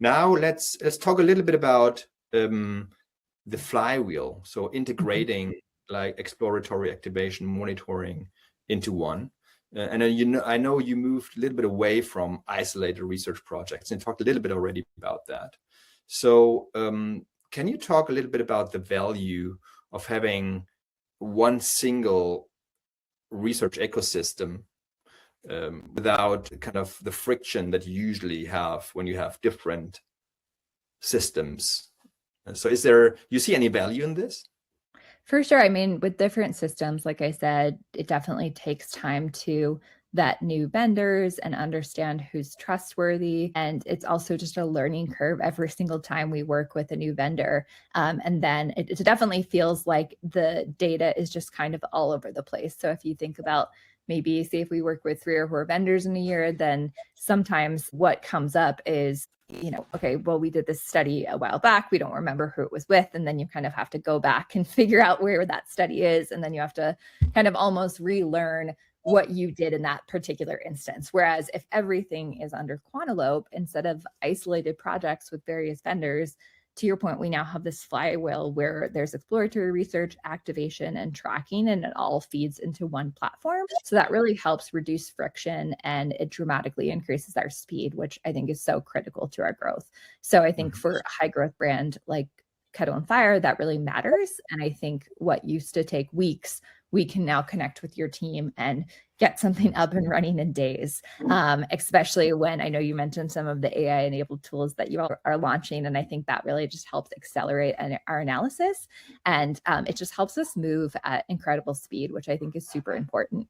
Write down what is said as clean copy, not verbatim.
Now let's talk a little bit about the flywheel. So integrating like exploratory, activation, monitoring into one. And then, I know you moved a little bit away from isolated research projects and talked a little bit already about that. So can you talk a little bit about the value of having one single research ecosystem without kind of the friction that you usually have when you have different systems? So you see any value in this? For sure. I mean, with different systems, like I said, it definitely takes time to vet new vendors and understand who's trustworthy. And it's also just a learning curve every single time we work with a new vendor. And then it definitely feels like the data is just kind of all over the place. So if you think about maybe say if we work with 3 or 4 vendors in a year, then sometimes what comes up is, okay, well, we did this study a while back. We don't remember who it was with. And then you kind of have to go back and figure out where that study is. And then you have to kind of almost relearn what you did in that particular instance. Whereas if everything is under quantilope, instead of isolated projects with various vendors, to your point, we now have this flywheel where there's exploratory research, activation, and tracking, and it all feeds into one platform. So that really helps reduce friction, and it dramatically increases our speed, which I think is so critical to our growth. So I think for a high growth brand like Kettle Fire, that really matters. And I think what used to take weeks, we can now connect with your team and get something up and running in days, especially when I know you mentioned some of the AI-enabled tools that you are launching. And I think that really just helps accelerate our analysis. And it just helps us move at incredible speed, which I think is super important.